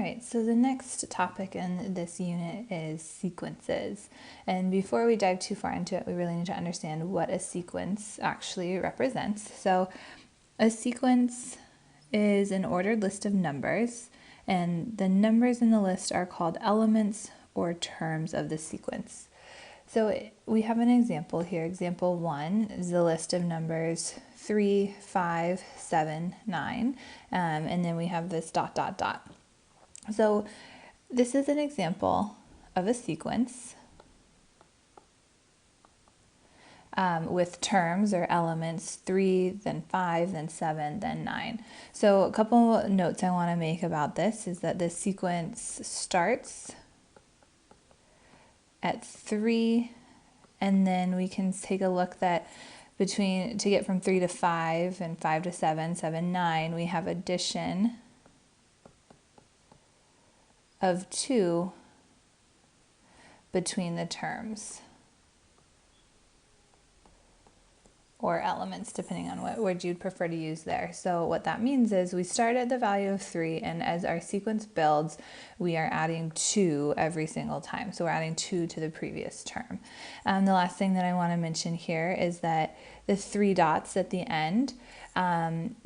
right, so the next topic in this unit is sequences. And before we dive too far into it, we really need to understand what a sequence actually represents. So a sequence is an ordered list of numbers, and the numbers in the list are called elements or terms of the sequence. So we have an example here. Example 1 is the list of numbers 3, 5, 7, 9, and then we have this dot, dot, dot. So this is an example of a sequence with terms or elements 3, then 5, then 7, then 9. So a couple notes I want to make about this is that this sequence starts at 3, and then we can take a look that to get from 3 to 5 and 5 to 7, 7, 9, we have addition of 2 between the terms or elements, depending on what word you'd prefer to use there. So what that means is we start at the value of 3, and as our sequence builds, we are adding 2 every single time. So we're adding 2 to the previous term. The last thing that I want to mention here is that the 3 dots at the end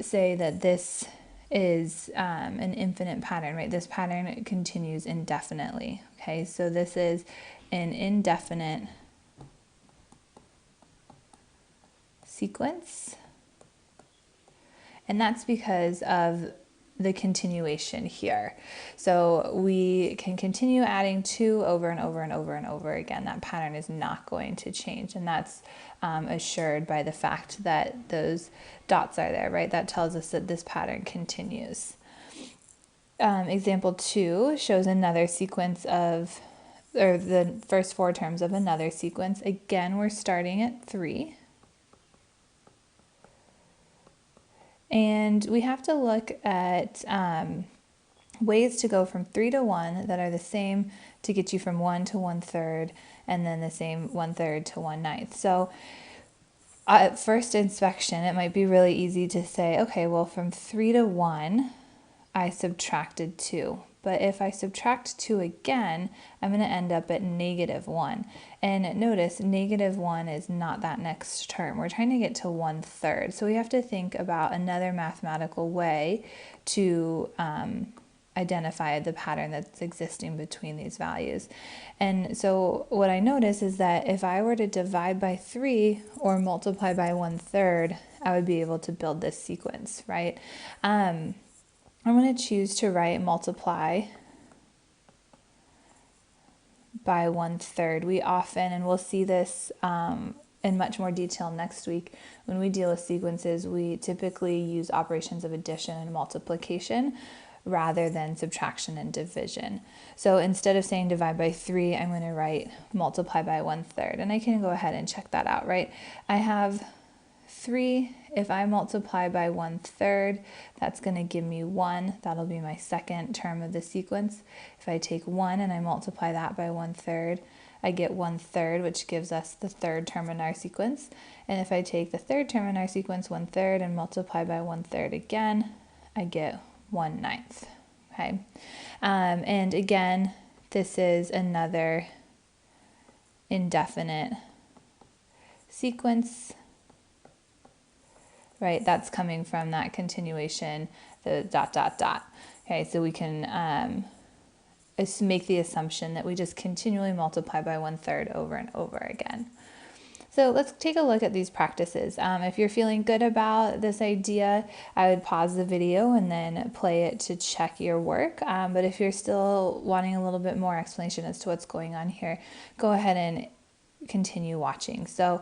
say that this is an infinite pattern, right? This pattern continues indefinitely, okay? So this is an indefinite sequence, and that's because of the continuation here. So we can continue adding 2 over and over and over and over again. That pattern is not going to change, and that's assured by the fact that those dots are there, right? That tells us that this pattern continues. Example 2 shows another sequence of, or the first 4 terms of another sequence. Again, we're starting at 3. And we have to look at ways to go from 3 to 1 that are the same to get you from 1 to 1/3, and then the same 1/3 to 1/9. So at first inspection, it might be really easy to say, okay, well, from 3 to 1, I subtracted 2. But if I subtract 2 again, I'm going to end up at -1. And notice, -1 is not that next term. We're trying to get to 1/3. So we have to think about another mathematical way to identify the pattern that's existing between these values. And so what I notice is that if I were to divide by 3 or multiply by 1/3, I would be able to build this sequence, right? I'm going to choose to write multiply by 1/3. We often, and we'll see this in much more detail next week, when we deal with sequences, we typically use operations of addition and multiplication rather than subtraction and division. So instead of saying divide by 3, I'm going to write multiply by 1/3. And I can go ahead and check that out, right? I have 3, if I multiply by 1/3, that's going to give me 1. That'll be my second term of the sequence. If I take 1 and I multiply that by 1/3, I get 1/3, which gives us the third term in our sequence. And if I take the third term in our sequence, 1/3, and multiply by 1/3 again, I get 1/9. Okay, and again, this is another indefinite sequence, right? That's coming from that continuation, the dot, dot, dot. Okay, so we can make the assumption that we just continually multiply by 1/3 over and over again. So let's take a look at these practices. If you're feeling good about this idea, I would pause the video and then play it to check your work. But if you're still wanting a little bit more explanation as to what's going on here, go ahead and continue watching. So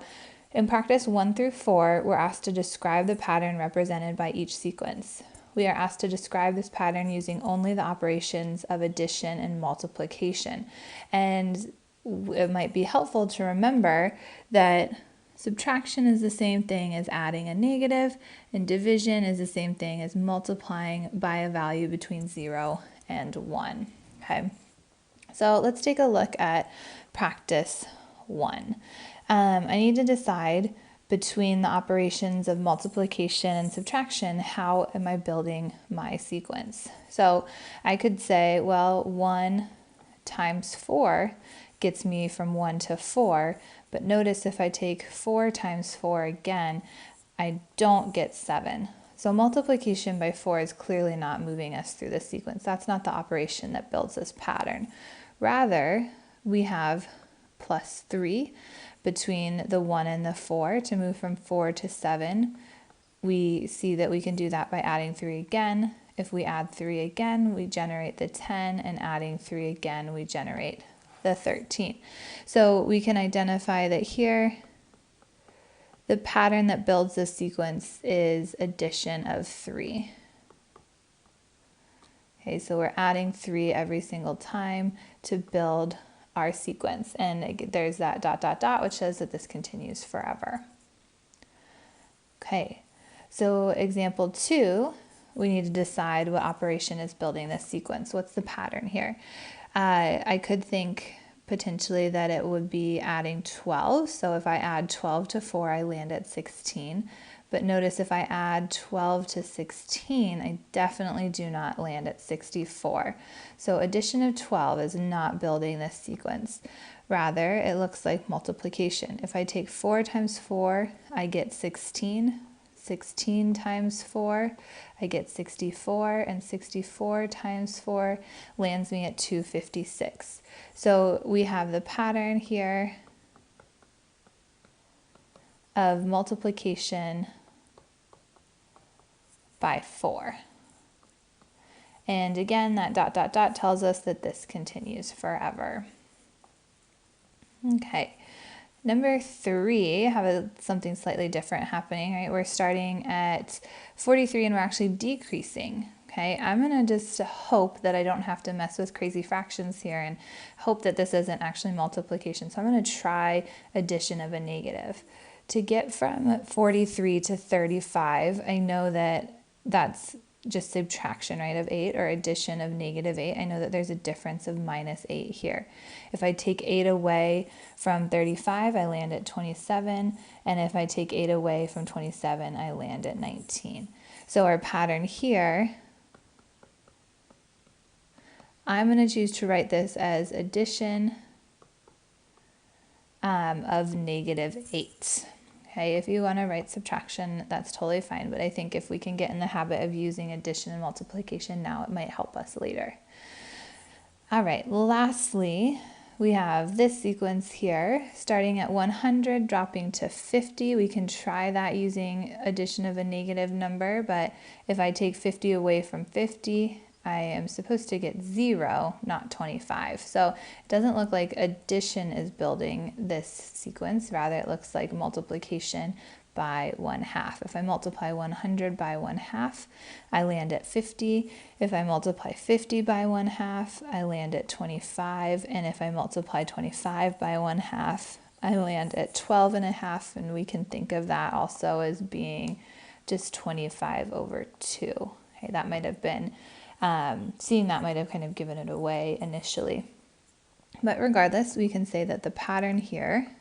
in practice 1 through 4, we're asked to describe the pattern represented by each sequence. We are asked to describe this pattern using only the operations of addition and multiplication. And it might be helpful to remember that subtraction is the same thing as adding a negative, and division is the same thing as multiplying by a value between 0 and 1. Okay, so let's take a look at practice 1. I need to decide between the operations of multiplication and subtraction, how am I building my sequence? So I could say, well, 1 times 4 gets me from 1 to 4, but notice if I take 4 times 4 again, I don't get 7. So multiplication by 4 is clearly not moving us through the sequence. That's not the operation that builds this pattern. Rather, we have plus 3 between the 1 and the 4 to move from 4 to 7. We see that we can do that by adding 3 again. If we add 3 again, we generate the 10, and adding 3 again, we generate the 13. So we can identify that here, the pattern that builds this sequence is addition of 3. Okay, so we're adding 3 every single time to build our sequence. And there's that dot, dot, dot, which says that this continues forever. Okay, so example 2, we need to decide what operation is building this sequence. What's the pattern here? I could think potentially that it would be adding 12. So if I add 12 to 4, I land at 16. But notice if I add 12 to 16, I definitely do not land at 64. So addition of 12 is not building this sequence. Rather, it looks like multiplication. If I take 4 times 4, I get 16. 16 times 4, I get 64, and 64 times 4 lands me at 256. So we have the pattern here of multiplication by 4. And again, that dot, dot, dot tells us that this continues forever. Okay. Number 3, have something slightly different happening, right? We're starting at 43 and we're actually decreasing, okay? I'm gonna just hope that I don't have to mess with crazy fractions here and hope that this isn't actually multiplication. So I'm gonna try addition of a negative. To get from 43 to 35, I know that that's just subtraction, right, of 8, or addition of negative 8. I know that there's a difference of minus 8 here. If I take 8 away from 35, I land at 27, and if I take 8 away from 27, I land at 19. So our pattern here, I'm going to choose to write this as addition of negative 8. Okay, if you want to write subtraction, that's totally fine, but I think if we can get in the habit of using addition and multiplication now, it might help us later. All right, lastly, we have this sequence here, starting at 100, dropping to 50. We can try that using addition of a negative number, but if I take 50 away from 50, I am supposed to get 0, not 25. So it doesn't look like addition is building this sequence. Rather, it looks like multiplication by 1/2. If I multiply 100 by 1/2, I land at 50. If I multiply 50 by 1/2, I land at 25. And if I multiply 25 by 1/2, I land at 12.5. And we can think of that also as being just 25 over 2. Okay, that might have been seeing that might have kind of given it away initially. But regardless, we can say that the pattern here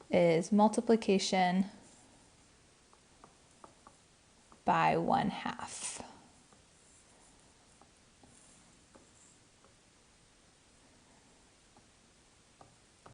is multiplication by 1/2.